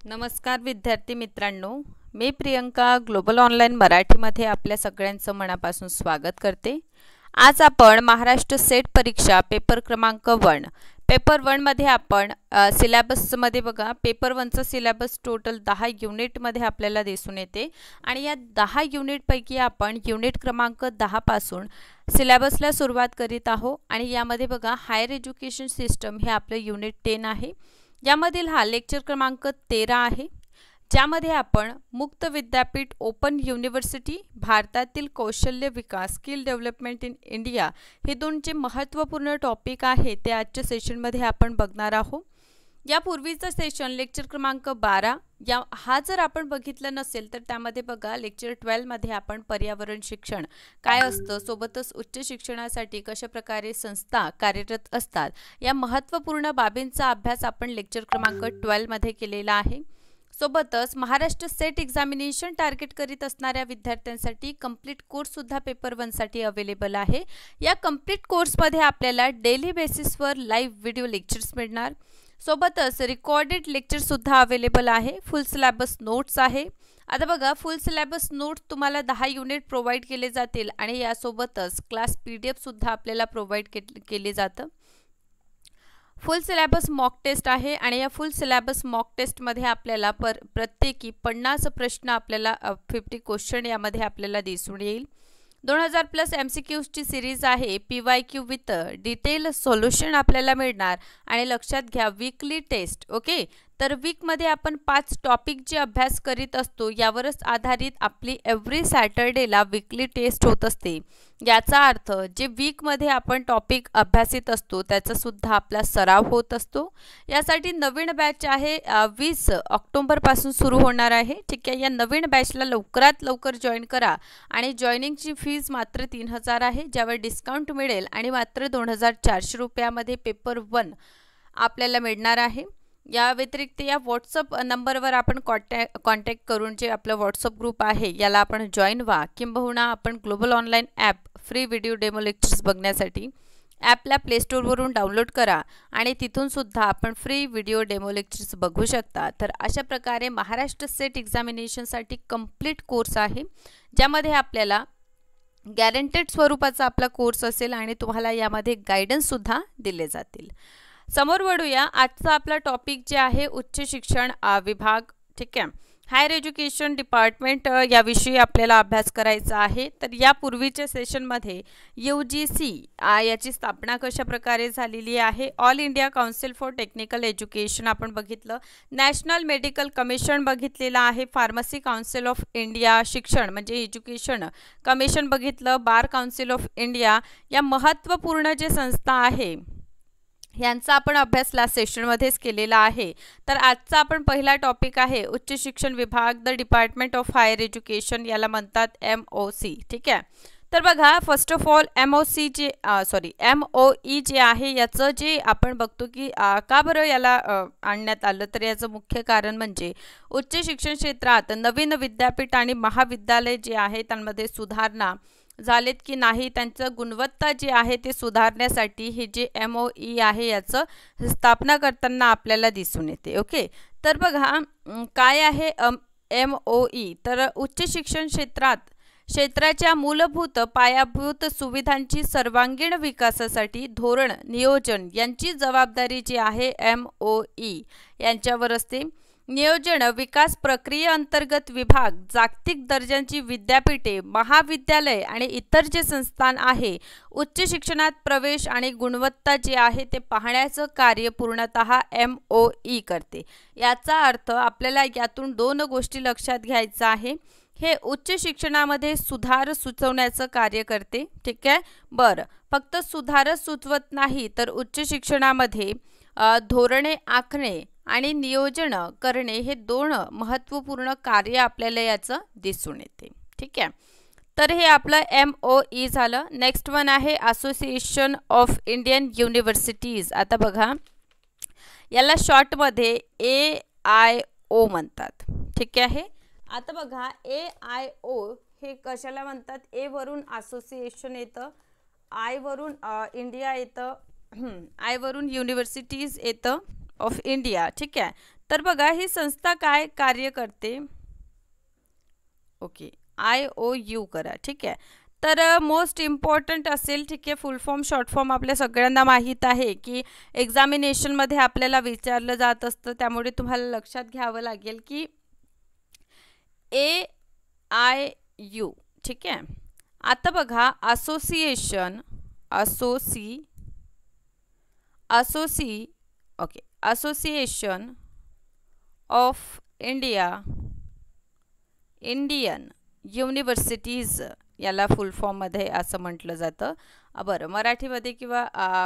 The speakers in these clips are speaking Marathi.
नमस्कार विद्यार्थी मित्रांनो, मी प्रियंका ग्लोबल ऑनलाइन मराठीमध्ये आपल्या सगळ्यांचं मनापासून स्वागत करते। आज आपण महाराष्ट्र सेट परीक्षा पेपर क्रमांक 1 पेपर 1 मध्ये आपण सिलेबस मध्ये बघा, पेपर 1 चा सिलेबस टोटल 10 युनिट मध्ये आपल्याला दिसून येते आणि या 10 युनिट पैकी आपण युनिट क्रमांक 10 पासून सिलेबसला सुरुवात करीत आहोत आणि यामध्ये बघा हायर एज्युकेशन सिस्टम हे आपले युनिट 10 आहे। यामधील हा लेक्चर क्रमांक 13 आहे, ज्यामध्ये आपण मुक्त विद्यापीठ ओपन युनिव्हर्सिटी भारतातील कौशल्य विकास स्किल डेव्हलपमेंट इन इंडिया हे दोनचे महत्त्वपूर्ण टॉपिक आहे ते आजच्या सेशनमध्ये आपण बघणार आहोत। यापूर्वीचा सेशन लेक्चर क्रमांक 12 हा जर आपण बघितलं नसेल तर त्यामध्ये बघा लेक्चर 12 मध्ये आपण पर्यावरण शिक्षण काय असतं, सोबतच उच्च शिक्षणासाठी कशा प्रकारे संस्था कार्यरत असतात या महत्त्वपूर्ण बाबींचा अभ्यास आपण लेक्चर क्रमांक 12 मध्ये केलेला आहे। सोबतच महाराष्ट्र सेट एक्झामिनेशन टार्गेट करीत असणाऱ्या विद्यार्थ्यांसाठी कंप्लीट कोर्स सुद्धा पेपर 1 साठी अवेलेबल आहे। या कंप्लीट कोर्स मध्ये आपल्याला डेली बेसिसवर लाईव्ह व्हिडिओ लेक्चर्स मिळणार, सोबतच रिकॉर्डेड लेक्चर सुद्धा अवेलेबल आहे। फुल सिलेबस नोट्स आहे। आता बघा, फुल सिलेबस नोट्स तुम्हाला 10 युनिट प्रोवाइड केले जातील आणि यासोबतच क्लास पीडीएफ सुद्धा आपल्याला प्रोवाइड केले जातं। फुल सिलेबस मॉक टेस्ट आहे आणि या फुल सिलेबस मॉक टेस्ट मध्ये आपल्याला प्रत्येकी 50 प्रश्न आपल्याला 50 क्वेश्चन यामध्ये आपल्याला दिसून येईल। 2000 प्लस MCQs ची सिरीज आहे। PYQ विथ डिटेल सोल्युशन आपल्याला मिळणार आणि लक्षात घ्या वीकली टेस्ट। ओके, तर वीक मध्ये आपण 5 टॉपिक जे अभ्यास करीत असतो यावरच आधारित आपली एव्हरी सॅटर्डेला वीकली टेस्ट होत असते। याचा अर्थ जे वीक मध्ये आपण टॉपिक अभ्यासित असतो त्याचा सुद्धा आपला सराव होत असतो। यासाठी नवीन बॅच आहे 20 ऑक्टोबर पासून सुरू होणार आहे। ठीक आहे, या नवीन बॅचला लवकरात लवकर जॉइन करा आणि जॉइनिंगची फीस मात्र 3000 आहे, ज्यावर डिस्काउंट मिळेल आणि मात्र 2400 रुपयामध्ये पेपर 1 आपल्याला मिळणार आहे। या व्यतिरिक्त या व्हॉट्सअप नंबरवर आपण कॉन्टॅक्ट करून जे आपलं व्हॉट्सअप ग्रुप आहे याला आपण जॉइन व्हा, किंबहुना आपण global online app free video demo lectures बघण्यासाठी ॲपला प्ले स्टोअरवरून डाउनलोड करा आणि तिथून सुद्धा आपण फ्री व्हिडिओ डेमो लेक्चर्स बघू शकता। तर अशा प्रकारे महाराष्ट्र सेट एक्झामिनेशनसाठी कंप्लीट कोर्स आहे, ज्यामध्ये आपल्याला गॅरंटेड स्वरूपाचा आपला कोर्स असेल आणि तुम्हाला यामध्ये गायडन्स सुद्धा दिले जातील। समोर वळूया, आजचा आपला टॉपिक जे आहे उच्च शिक्षण विभाग। ठीक आहे, हायर एज्युकेशन डिपार्टमेंट याविषयी आपल्याला अभ्यास करायचा आहे। तर यापूर्वीच्या सेशनमध्ये UGC याची स्थापना कशा प्रकारे झालेली आहे, all India council for technical education आपण बघितलं, नॅशनल मेडिकल कमिशन बघितलेला आहे, फार्मसी काउन्सिल ऑफ इंडिया शिक्षण म्हणजे एज्युकेशन कमिशन बघितलं, बार काउन्सिल ऑफ इंडिया या महत्त्वपूर्ण जे संस्था आहे यांचा आपण अभ्यास लास्ट सेशनमध्येच केलेला आहे। तर आजचा आपण पहिला टॉपिक आहे उच्च शिक्षण विभाग, the department of higher education, याला म्हणतात MOC। ठीक आहे, तर बघा फर्स्ट ऑफ ऑल MOE जे आहे याचं जे आपण बघतो की का बरं याला आणण्यात आलं, तर याचं मुख्य कारण म्हणजे उच्च शिक्षण क्षेत्रात नवीन विद्यापीठ आणि महाविद्यालय जे आहे त्यांमध्ये सुधारणा झालेत की नाही, त्यांचं गुणवत्ता जी आहे ते सुधारण्यासाठी हे जे MOE आहे याचं स्थापना करताना आपल्याला दिसून येते। ओके, तर बघा काय आहे MOE, तर उच्च शिक्षण क्षेत्राच्या मूलभूत पायाभूत सुविधांची सर्वांगीण विकासासाठी धोरण नियोजन यांची जबाबदारी जी आहे MOE यांच्यावर असते। नियोजन विकास प्रक्रियेअंतर्गत विभाग, जागतिक दर्जाची विद्यापीठे, महाविद्यालय आणि इतर जे संस्थान आहे उच्च शिक्षणात प्रवेश आणि गुणवत्ता जे आहे ते पाहण्याचं कार्य पूर्णतः MOE करते। याचा अर्थ आपल्याला यातून 2 गोष्टी लक्षात घ्यायचा आहे, हे उच्च शिक्षणामध्ये सुधार सुचवण्याचं कार्य करते। ठीक आहे, बरं, फक्त सुधारच सुचवत नाही तर उच्च शिक्षणामध्ये धोरणे आखणे आणि नियोजन करणे हे 2 महत्त्वपूर्ण कार्य आपल्याला याचं दिसून येते। ठीक आहे, तर हे आपलं MOE झालं। नेक्स्ट वन आहे असोसिएशन ऑफ इंडियन युनिव्हर्सिटीज। आता बघा याला शॉर्टमध्ये AIO म्हणतात। ठीक आहे, आता बघा AIO हे कशाला म्हणतात, A वरून असोसिएशन येतं, I वरून इंडिया येतं, I वरून युनिव्हर्सिटीज येतं ऑफ इंडिया। ठीक आहे, तर बघा ही संस्था काय कार्य करते. ओके, IOU करा. ठीक आहे. तर मोस्ट इम्पॉर्टंट असेल. ठीक आहे, फुल फॉर्म शॉर्ट फॉर्म आपल्या सगळ्यांना माहीत आहे की एक्झामिनेशनमध्ये आपल्याला विचारलं जात असतं, त्यामुळे तुम्हाला लक्षात घ्यावं लागेल की AIU. ठीक आहे. आता बघा असोसिएशन ऑफ इंडियन युनिव्हर्सिटीज याला फुल फॉर्ममध्ये असं म्हटलं जातं. बरं,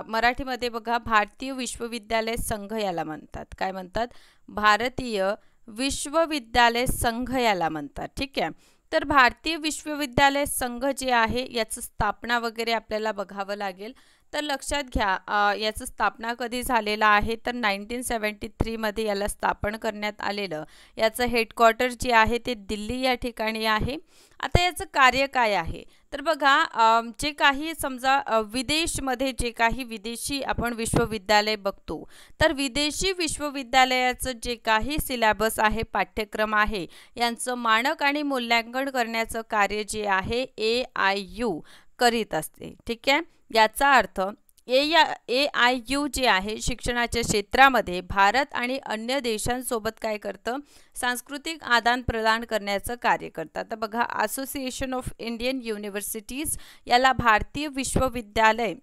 मराठीमध्ये बघा भारतीय विश्वविद्यालय संघ याला म्हणतात. काय म्हणतात? भारतीय विश्वविद्यालय संघ याला म्हणतात. ठीक आहे. तर भारतीय विश्वविद्यालय संघ जे आहे याचं स्थापना वगैरे आपल्याला बघावं लागेल. तर लक्षात घ्या याचं स्थापना कधी झालेलं आहे तर 1973 मध्ये याला स्थापन करण्यात आलेलं. याचं हेडक्वार्टर जे आहे ते दिल्ली या ठिकाणी आहे. आता याचं कार्य काय आहे तर बघा जे काही समजा विदेशमध्ये जे काही विदेशी आपण विश्वविद्यालय बघतो, तर विदेशी विश्वविद्यालयाचं जे काही सिलेबस आहे, पाठ्यक्रम आहे, यांचं मानक आणि मूल्यांकन करण्याचं कार्य जे आहे AIU करीत असते. ठीक आहे. याचा अर्थ AIU जे आहे शिक्षणाच्या क्षेत्रामध्ये भारत आणि अन्य देशांसोबत काय करतं, सांस्कृतिक आदान प्रदान करण्याचं कार्य करतं. आता बघा असोसिएशन ऑफ इंडियन युनिव्हर्सिटीज याला भारतीय विश्वविद्यालय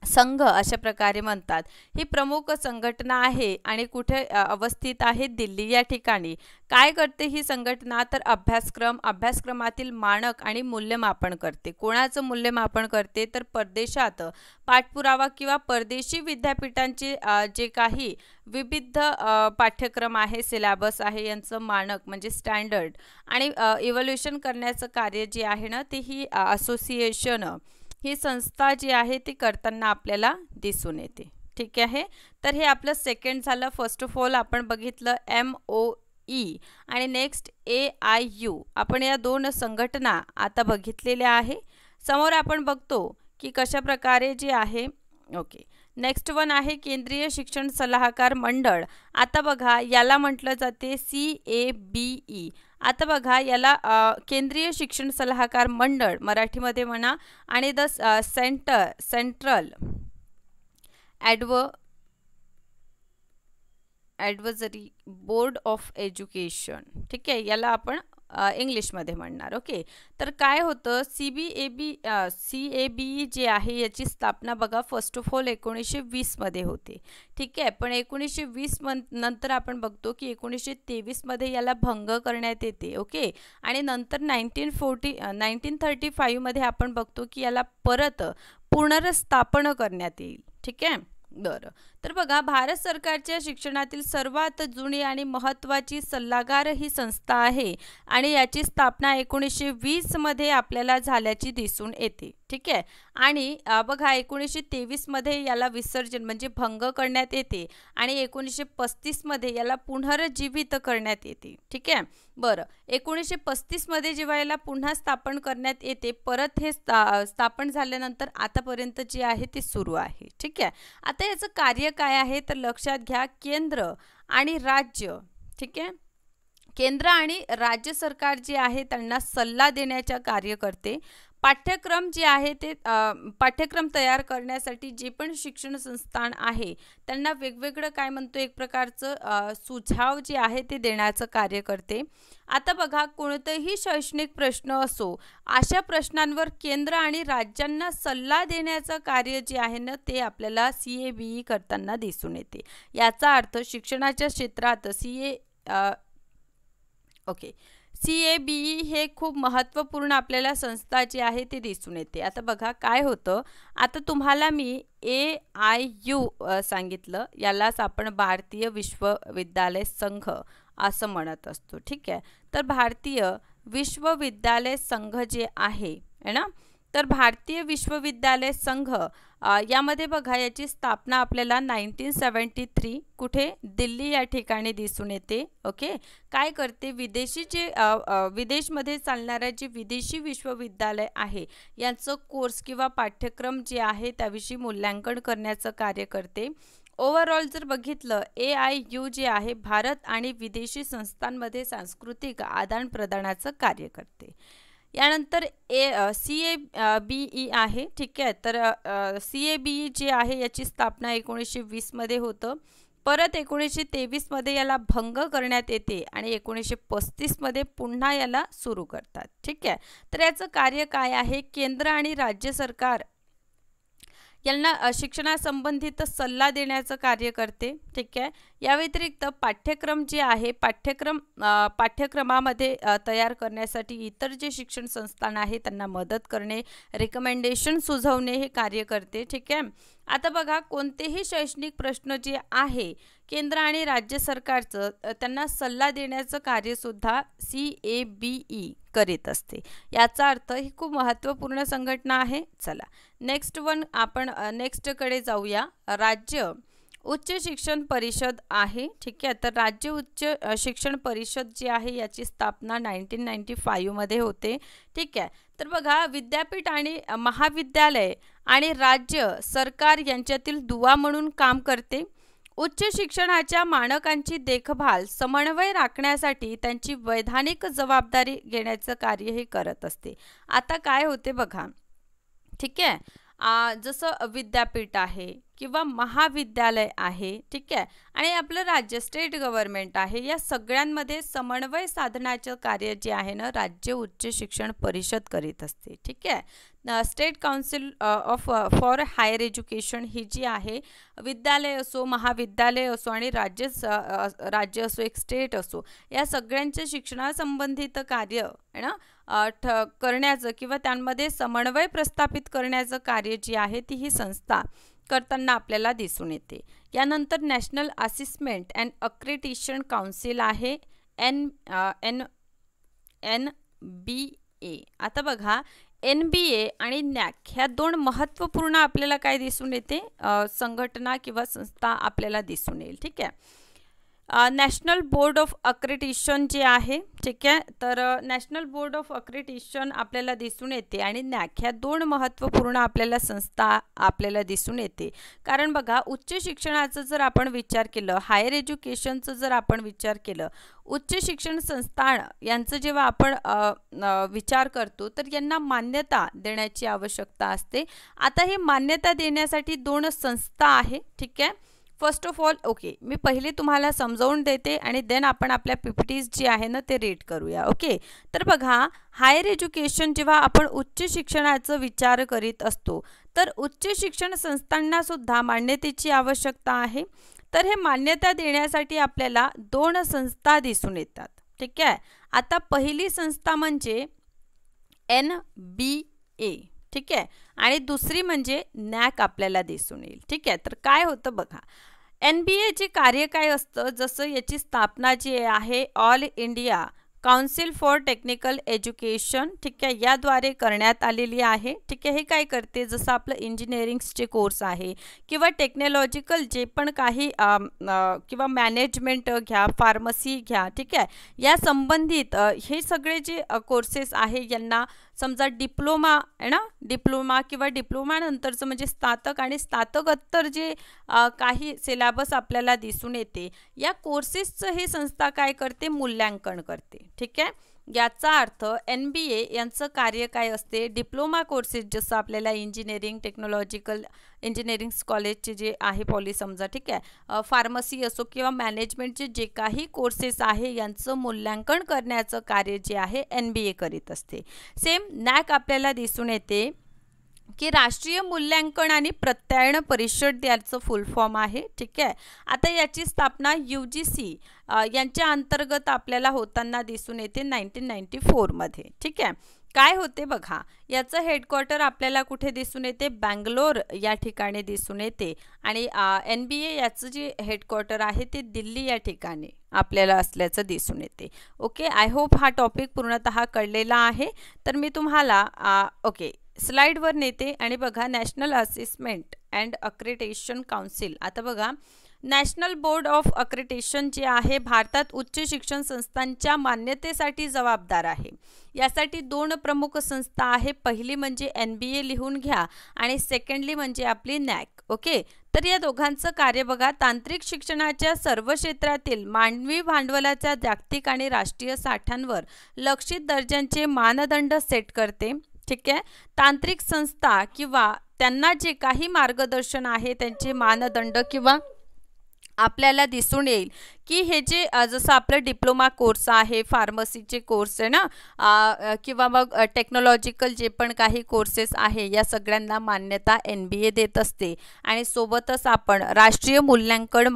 संघ अशा प्रकारे म्हणतात. ही प्रमुख संघटना आहे आणि कुठे अवस्थित आहे? दिल्ली या ठिकाणी. काय करते ही संघटना तर अभ्यासक्रमातील मानक आणि मूल्यमापन करते. कोणाचं मूल्यमापन करते तर परदेशात पाठपुरावा किंवा परदेशी विद्यापीठांचे जे काही विविध पाठ्यक्रम आहे, सिलेबस आहे, यांचं मानक म्हणजे स्टँडर्ड आणि इव्हॅल्युएशन करण्याचं कार्य जे आहे ना ते ही असोसिएशन ही संस्था जी आहे ती करताना आपल्याला दिसून येते. ठीक आहे. तर हे आपलं सेकंड झालं. फर्स्ट ऑफ ऑल आपण बघितलं MOE आणि नेक्स्ट AIU. आपण या दोन संघटना आता बघितलेल्या आहे. समोर आपण बघतो की कशा प्रकारे जे आहे. ओके, नेक्स्ट वन आहे केंद्रीय शिक्षण सल्लागार मंडळ. आता बघा याला म्हटलं जाते CABE. आता बघा याला केंद्रीय शिक्षण सल्लागार मंडळ मराठीमध्ये म्हणा आणि the central advisory board of education. ठीक आहे, याला आपण इंग्लिशमध्ये म्हणणार. ओके, तर काय होतं CABE जे आहे याची स्थापना बघा फर्स्ट ऑफ ऑल 1920 मध्ये होते. ठीक आहे, पण 1920 नंतर आपण बघतो की 1923 मध्ये याला भंग करण्यात येते. ओके, आणि नंतर 1935 मध्ये आपण बघतो की याला परत पुनर्स्थापन करण्यात येईल. ठीक आहे. बरं, तर बघा भारत सरकारच्या शिक्षणातील सर्वात जुनी आणि महत्त्वाची सल्लागार ही संस्था आहे आणि याची स्थापना 1920 मध्ये आपल्याला झाल्याची दिसून येते. ठीक आहे, आणि बघा 1923 मध्ये याला विसर्जन म्हणजे भंग करण्यात येते आणि 1935 मध्ये याला पुनर्जीवित करण्यात येते. ठीक आहे. बरं, 1935 मध्ये जेव्हा याला पुन्हा स्थापन करण्यात येते, परत हे स्थापन झाल्यानंतर आतापर्यंत जे आहे ते सुरू आहे. ठीक आहे. आता याचं कार्य काय आहे तर लक्षात घ्या, केंद्र आणि राज्य. ठीक आहे, केंद्र आणि राज्य सरकार जे आहे त्यांना सल्ला देण्याचे कार्य करते. पाठ्यक्रम जे आहे ते पाठ्यक्रम तयार करण्यासाठी जे पण शिक्षण संस्थान आहे त्यांना वेगवेगळं काय म्हणतो एक प्रकारचं सुझाव जे आहे ते देण्याचं कार्य करते. आता बघा कोणतेही शैक्षणिक प्रश्न असो, अशा प्रश्नांवर केंद्र आणि राज्यांना सल्ला देण्याचं कार्य जे आहे ना ते आपल्याला CABE करताना दिसून येते. याचा अर्थ शिक्षणाच्या क्षेत्रात CABE हे खूप महत्त्वपूर्ण आपल्याला संस्था जी आहे ते दिसून येते. आता बघा काय होतं, आता तुम्हाला मी AIU सांगितलं, यालाच आपण भारतीय विश्वविद्यालय संघ असं म्हणत असतो. ठीक आहे, तर भारतीय विश्वविद्यालय संघ जे आहे ना, तर भारतीय विश्वविद्यालय संघ यामध्ये बघा याची स्थापना आपल्याला 1973 कुठे दिल्ली या ठिकाणी दिसून येते. ओके, काय करते विदेशमध्ये चालणाऱ्या जे विदेशी विश्वविद्यालय आहे यांचं कोर्स किंवा पाठ्यक्रम जे आहे त्याविषयी मूल्यांकन करण्याचं कार्य करते. ओव्हरऑल जर बघितलं AIU जे आहे भारत आणि विदेशी संस्थांमध्ये सांस्कृतिक आदानप्रदानाचं कार्य करते. यानंतर CABE आहे, ठीक आहे. तर CABE जे आहे याची स्थापना 1920 मध्ये होतं. परत 1923 मध्ये याला भंग करण्यात येते आणि 1935 मध्ये पुन्हा याला सुरू करतात, ठीक आहे. तर याचं कार्य काय आहे? केंद्र आणि राज्य सरकार यांना शिक्षणासंबंधित सल्ला देण्याचं कार्य करते, ठीक आहे. या व्यतिरिक्त पाठ्यक्रम जे आहे पाठ्यक्रमामध्ये तयार करण्यासाठी इतर जे शिक्षण संस्थान आहे त्यांना मदत करणे, रिकमेंडेशन सुचवणे हे कार्य करते, ठीक आहे. आता बघा, कोणतेही शैक्षणिक प्रश्न जे आहे केंद्र आणि राज्य सरकारचं त्यांना सल्ला देण्याचं कार्यसुद्धा CABE करीत असते. याचा अर्थ ही खूप महत्त्वपूर्ण संघटना आहे. चला नेक्स्ट वन आपण नेक्स्टकडे जाऊया. राज्य उच्च शिक्षण परिषद आहे, ठीक आहे. तर राज्य उच्च शिक्षण परिषद जी आहे याची स्थापना 1995 मध्ये होते, ठीक आहे. तर बघा, विद्यापीठ आणि महाविद्यालय आणि राज्य सरकार यांच्यातील दुवा म्हणून काम करते. उच्च शिक्षणाच्या मानकांची देखभाल समन्वय राखण्यासाठी त्यांची वैधानिक जबाबदारी घेण्याचं कार्य हे करत असते. आता काय होते बघा, ठीक आहे. जसं विद्यापीठ आहे किंवा महाविद्यालय आहे, ठीक आहे, आणि आपलं राज्य स्टेट गव्हर्नमेंट आहे, या सगळ्यांमध्ये समन्वय साधण्याचं कार्य जे आहे ना राज्य उच्च शिक्षण परिषद करीत असते, ठीक आहे. State council for higher education ही जी आहे, विद्यालय असो, महाविद्यालय असो आणि राज्य असो, एक स्टेट असो, या सगळ्यांचे शिक्षणासंबंधित कार्य आहे ना करण्याचं किंवा त्यांमध्ये समन्वय प्रस्थापित करण्याचं कार्य जी आहे ती ही संस्था करताना आपल्याला दिसून येते. यानंतर national assessment and accreditation council आहे, NBA. आता बघा, NBA आणि NAAC ह्या दोन महत्त्वपूर्ण आपल्याला काय दिसून येते संघटना किंवा संस्था आपल्याला दिसून येईल, ठीक आहे. नॅशनल बोर्ड ऑफ अक्रेडिटेशन जे आहे, ठीक आहे. तर नॅशनल बोर्ड ऑफ अक्रेडिटेशन आपल्याला दिसून येते आणि NAAC ह्या दोन महत्त्वपूर्ण आपल्याला संस्था आपल्याला दिसून येते. कारण बघा, उच्च शिक्षणाचं जर आपण विचार केलं, हायर एज्युकेशनचं जर आपण विचार केलं, उच्च शिक्षण संस्थान यांचं जेव्हा आपण विचार करतो तर यांना मान्यता देण्याची आवश्यकता असते. आता हे मान्यता देण्यासाठी दोन संस्था आहे, ठीक आहे. फर्स्ट ऑफ ऑल ओके, मी पहिले तुम्हाला समजावून देते आणि देन आपण आपल्या PPTs जी आहे ना ते रीड करूया, ओके. तर बघा, हायर एज्युकेशन जेव्हा आपण उच्च शिक्षणाचा विचार करीत असतो तर उच्च शिक्षण संस्थांना सुद्धा मान्यतेची आवश्यकता आहे. तर हे मान्यता देण्यासाठी आपल्याला दोन संस्था दिसून येतात, ठीक आहे. आता पहिली संस्था म्हणजे NBA, ठीक आहे, आणि दुसरी म्हणजे NAAC आपल्याला दिसून येईल, ठीक आहे. तर काय होतं बघा, NBA चे कार्य काय असतं, जसं याची स्थापना जी आहे all India council for technical education, ठीक आहे, याद्वारे करण्यात आलेली आहे, ठीक आहे. हे काय करते, जसं आपलं इंजिनिअरिंगचे कोर्स आहे किंवा टेक्नॉलॉजिकल जे पण काही किंवा मॅनेजमेंट घ्या, फार्मसी घ्या, ठीक आहे, या संबंधित हे सगळे जे कोर्सेस आहे यांना समजा डिप्लोमा आहे ना, डिप्लोमा किंवा डिप्लोमा नंतरचं म्हणजे स्नातक आणि स्नातकोत्तर जे काही सिलेबस आपल्याला दिसून येते, या कोर्सेसचं हे संस्था काय करते, मूल्यांकन करते, ठीक आहे. याचा अर्थ NBA यांचं कार्य काय असते, डिप्लोमा कोर्सेस जसं आपल्याला इंजिनिअरिंग, टेक्नॉलॉजिकल इंजिनिअरिंग कॉलेजचे जे आहे पॉली समजा, ठीक आहे, फार्मसी असो किंवा मॅनेजमेंटचे जे काही कोर्सेस आहे यांचं मूल्यांकन करण्याचं कार्य जे आहे NBA करीत असते. सेम NAAC आपल्याला दिसून येते की राष्ट्रीय मूल्यांकन आणि प्रत्यायन परिषद याचं फुल फॉर्म आहे, ठीक आहे. आता याची स्थापना UGC यांच्या अंतर्गत आपल्याला होताना दिसून येते 1994 मध्ये, ठीक आहे. काय होते बघा, याचं हेडक्वार्टर आपल्याला कुठे दिसून येते, बँगलोर या ठिकाणी दिसून येते आणि NBA याचं जे हेडक्वार्टर आहे ते दिल्ली या ठिकाणी आपल्याला असल्याचं दिसून येते, ओके. आय होप हा टॉपिक पूर्णतः कळलेला आहे. तर मी तुम्हाला ओके स्लाइडवर नेते आणि बघा, national assessment and accreditation council. आता बघा, नॅशनल बोर्ड ऑफ अक्रेडिटेशन जे आहे भारतात उच्च शिक्षण संस्थांच्या मान्यतेसाठी जबाबदार आहे. यासाठी दोन प्रमुख संस्था आहे, पहिली म्हणजे NBA लिहून घ्या आणि सेकंडली म्हणजे आपली NAAC, ओके. तर या दोघांचं कार्य बघा, तांत्रिक शिक्षणाच्या सर्व क्षेत्रातील मानवी भांडवलाच्या जागतिक आणि राष्ट्रीय साठ्यांवर लक्षित दर्जांचे मानदंड सेट करते. ठीक आहे, तांत्रिक संस्था किंवा त्यांना जे काही मार्गदर्शन आहे त्यांचे मानदंड किंवा आपल्याला दिसून येईल की हे जे जसं आपलं डिप्लोमा कोर्स आहे, फार्मसीचे कोर्स आहे ना, किंवा मग टेक्नॉलॉजिकल जे पण काही कोर्सेस आहे या सगळ्यांना मान्यता NBA देत असते. आणि सोबतच आपण राष्ट्रीय मूल्यांकन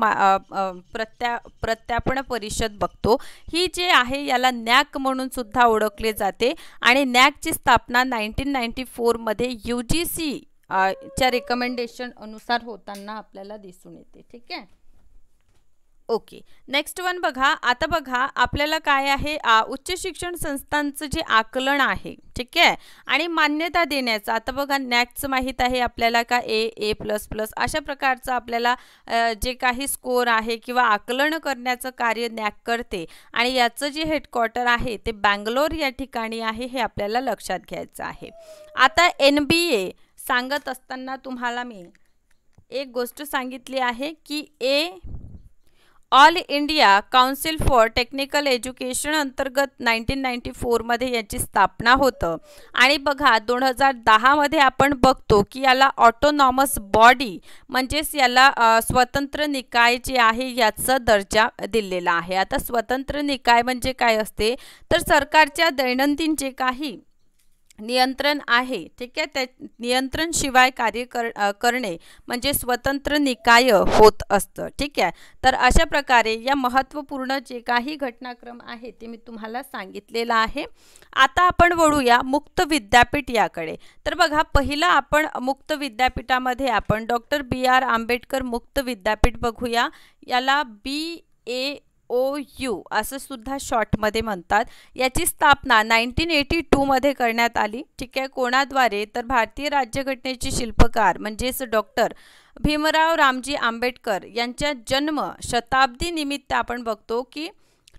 प्रत्यापन परिषद बघतो. ही जे आहे याला NAAC म्हणून सुद्धा ओळखले जाते आणि NAACची स्थापना 1994 मध्ये UGC च्या रिकमेंडेशन अनुसार होताना आपल्याला दिसून येते. ठीक आहे, ओके. नेक्स्ट वन बघा, आता बघा आपल्याला काय आहे, उच्च शिक्षण संस्थांचं जे आकलन आहे, ठीक आहे, आणि मान्यता देण्याचं. आता बघा NAACचं माहीत आहे आपल्याला का A++ अशा प्रकारचं आपल्याला जे काही स्कोर आहे किंवा आकलन करण्याचं कार्य NAAC करते आणि याचं जे हेडक्वार्टर आहे ते बँगलोर या ठिकाणी आहे, हे आपल्याला लक्षात घ्यायचं आहे. आता NBA सांगत असताना तुम्हाला मी एक गोष्ट सांगितली आहे की all India council for technical education अंतर्गत 1994 मध्ये याची स्थापना होतं. आणि बघा 2010 मध्ये आपण बघतो की याला ऑटोनॉमस बॉडी म्हणजेच याला स्वतंत्र निकाय जे आहे याचा दर्जा दिलेला आहे. आता स्वतंत्र निकाय म्हणजे काय असते, तर सरकारच्या दैनंदिन जे काही नियंत्रण आहे, ठीक आहे, त्या नियंत्रण शिवाय कार्य करणे म्हणजे स्वतंत्र निकाय होत असतं. ठीक आहे, तर अशा प्रकारे या महत्त्वपूर्ण जे काही घटनाक्रम आहे ते मी तुम्हाला सांगितलेला आहे. आता आपण वळूया मुक्त विद्यापीठ याकडे. तर बघा पहिला आपण मुक्त विद्यापीठामध्ये आपण डॉक्टर BR आंबेडकर मुक्त विद्यापीठ बघूया. याला BAOU असं सुद्धा शॉर्टमध्ये म्हणतात. याची स्थापना 1982 मध्ये करण्यात आली. ठीक आहे, कोणाद्वारे, तर भारतीय राज्यघटनेचे शिल्पकार म्हणजेच डॉक्टर भीमराव रामजी आंबेडकर यांच्या जन्म शताब्दी निमित्त आपण बघतो की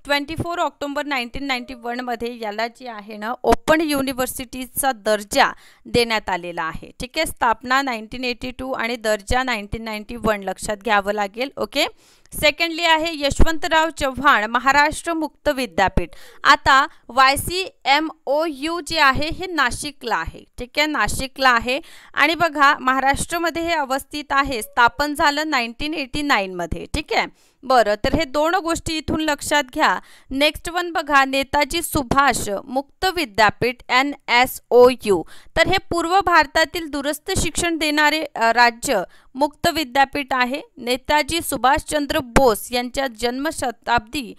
24 ऑक्टोबर 1991 मध्ये याला जी आहे ना ओपन युनिव्हर्सिटीचा दर्जा देण्यात आलेला आहे. ठीक आहे, स्थापना 1982 आणि दर्जा 1991 लक्षात घ्यावं लागेल. ओके. सेकंडली आहे यशवंतराव चव्हाण महाराष्ट्र मुक्त विद्यापीठ. आता YCMOU जे आहे हे नाशिकला आहे. ठीक आहे, नाशिकला आहे आणि बघा महाराष्ट्रामध्ये हे अवस्थित आहे. स्थापन झालं 1989 मध्ये. ठीक आहे, बरं, तर हे दोन गोष्टी इथून लक्षात घ्या. नेक्स्ट वन बघा नेताजी सुभाष मुक्त विद्यापीठ NSOU. तर हे पूर्व भारतातील दूरस्थ शिक्षण देणारे राज्य मुक्त विद्यापीठ आहे. नेताजी सुभाषचंद्र बोस यांच्या जन्मशताब्दी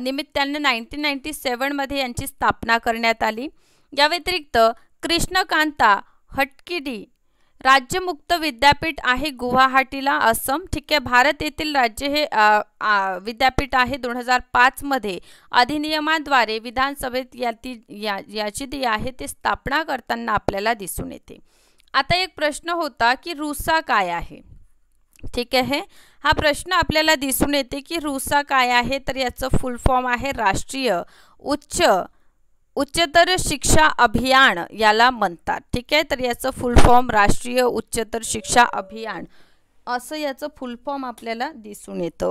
निमित्ताने 1997 मध्ये यांची स्थापना करण्यात आली. या व्यतिरिक्त कृष्णकांता हटकिडी राज्य मुक्त विद्यापीठ आहे गुवाहाटीला, आसाम. ठीक आहे, भारत येथील राज्य हे विद्यापीठ आहे. 2005 मध्ये अधिनियमाद्वारे विधानसभेत याची जी आहे ते स्थापना करताना आपल्याला दिसून येते. आता एक प्रश्न होता की रुसा काय आहे. ठीक आहे, हा प्रश्न आपल्याला दिसून येते की रुसा काय आहे. तर याचं फुल फॉर्म आहे राष्ट्रीय उच्चतर शिक्षा अभियान याला म्हणतात. ठीक आहे, तर याचं फुल फॉर्म राष्ट्रीय उच्चतर शिक्षा अभियान असं याचं फुल फॉर्म आपल्याला दिसून येतं.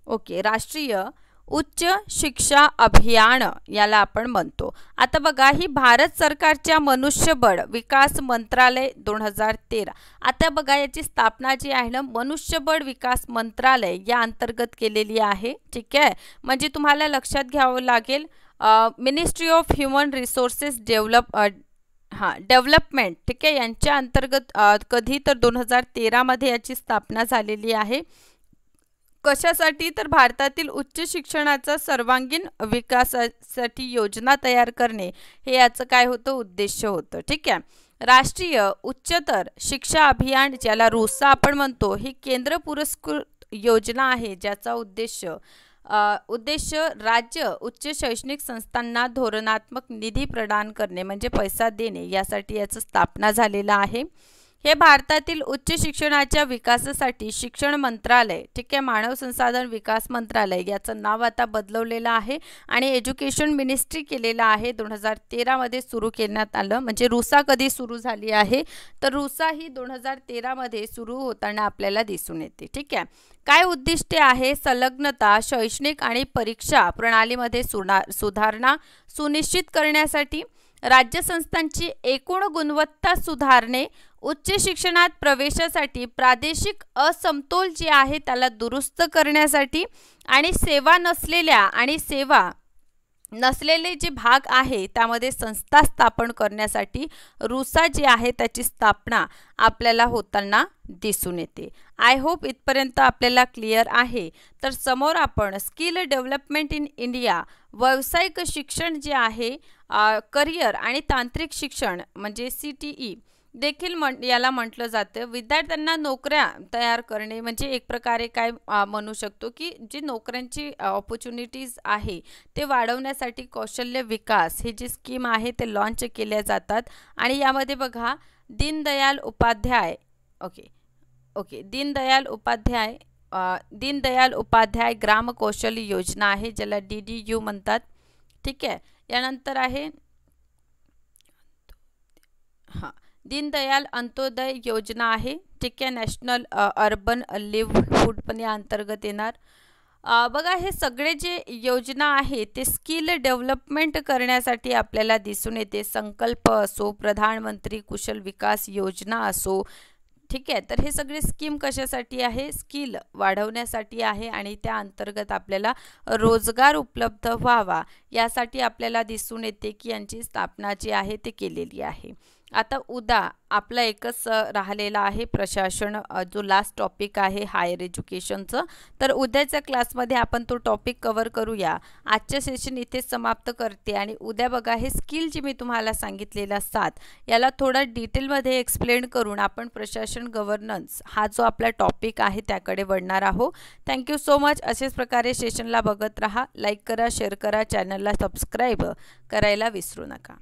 ओके, राष्ट्रीय उच्च शिक्षा अभियान याला आपण म्हणतो. आता बघा ही भारत सरकारच्या मनुष्यबळ विकास मंत्रालय 2013. आता बघा याची स्थापना जी आहे ना मनुष्यबळ विकास मंत्रालय या अंतर्गत केलेली आहे. ठीक आहे, म्हणजे तुम्हाला लक्षात घ्यावं लागेल ministry of human resources development. ठीक आहे, यांच्या अंतर्गत कधी तर 2013 मध्ये याची स्थापना झालेली आहे. कशासाठी, तर भारतातील उच्च शिक्षणाचा सर्वांगीण विकासासाठी योजना तयार करणे हे याचं काय होतं उद्देश होतं. ठीक आहे, राष्ट्रीय उच्चतर शिक्षा अभियान ज्याला रुसा आपण म्हणतो ही केंद्र पुरस्कृत योजना आहे ज्याचा उद्देश राज्य उच्च शैक्षणिक संस्थांना धोरणात्मक निधी प्रदान करणे म्हणजे पैसा देणे यासाठी याची स्थापना झालेला आहे. हे भारतातील उच्च शिक्षणाच्या विकासासाठी शिक्षण मंत्रालय, ठीक आहे, मानव संसाधन विकास मंत्रालय याचं नाव आता बदलवलेलं आहे आणि एज्युकेशन मिनिस्ट्री केलेलं आहे. 2013 मध्ये सुरू करण्यात आलं. म्हणजे रुसा कधी सुरू झाली आहे तर रुसा ही 2013 मध्ये सुरू होताना आपल्याला दिसून येते. ठीक आहे. काय उद्दिष्टे आहे? संलग्नता, शैक्षणिक आणि परीक्षा प्रणालीमध्ये सुधारणा सुनिश्चित करण्यासाठी, राज्य संस्थांची एकूण गुणवत्ता सुधारणे, उच्च शिक्षणात प्रवेशासाठी प्रादेशिक असमतोल जे आहे त्याला दुरुस्त करण्यासाठी आणि सेवा नसलेले जे भाग आहे त्यामध्ये संस्था स्थापन करण्यासाठी रुसा जे आहे त्याची स्थापना आपल्याला होताना दिसून येते. आय होप इथपर्यंत आपल्याला क्लिअर आहे. तर समोर आपण स्किल डेव्हलपमेंट इन इंडिया, व्यावसायिक शिक्षण जे आहे, करिअर आणि तांत्रिक शिक्षण म्हणजे CTE देखील याला म्हटलं जातं. विद्यार्थ्यांना नोकऱ्या तयार करणे म्हणजे एक प्रकारे काय म्हणू शकतो की जी नोकऱ्यांची ऑपॉर्च्युनिटीज आहे ते वाढवण्यासाठी कौशल्य विकास हे जी स्कीम आहे ते लॉन्च केल्या जातात. आणि यामध्ये बघा दीनदयाल उपाध्याय ग्राम कौशल्य योजना आहे ज्याला DDU म्हणतात. ठीक आहे. यानंतर आहे दीनदयाल अंत्योदय योजना आहे. ठीक आहे. नॅशनल अर्बन लिव्हलीहूड पण या अंतर्गत येणार. बघा हे सगळे जे योजना आहे ते स्किल डेव्हलपमेंट करण्यासाठी आपल्याला दिसून येते. संकल्प असो, प्रधानमंत्री कुशल विकास योजना असो. ठीक आहे. तर हे सगळे स्कीम कशासाठी आहे? स्किल वाढवण्यासाठी आहे आणि त्या अंतर्गत आपल्याला रोजगार उपलब्ध व्हावा यासाठी आपल्याला दिसून येते की यांची स्थापना जी आहे ते केलेली आहे. आता उद्या आपला एकच राहिलेला आहे प्रशासन, जो लास्ट टॉपिक आहे हायर एज्युकेशनचं. तर उद्याच्या क्लासमध्ये आपण तो टॉपिक कव्हर करूया. आजचं सेशन इथेच समाप्त करते आणि उद्या बघा हे स्किल जे मी तुम्हाला सांगितलेला 7 याला थोडा डिटेलमध्ये एक्सप्लेन करून आपण प्रशासन गव्हर्नन्स हा जो आपला टॉपिक आहे त्याकडे वळणार आहोत. Thank you so much. अशाच प्रकारे सेशनला बघत राहा. लाईक करा, शेअर करा, चॅनलला सबस्क्राईब करायला विसरू नका.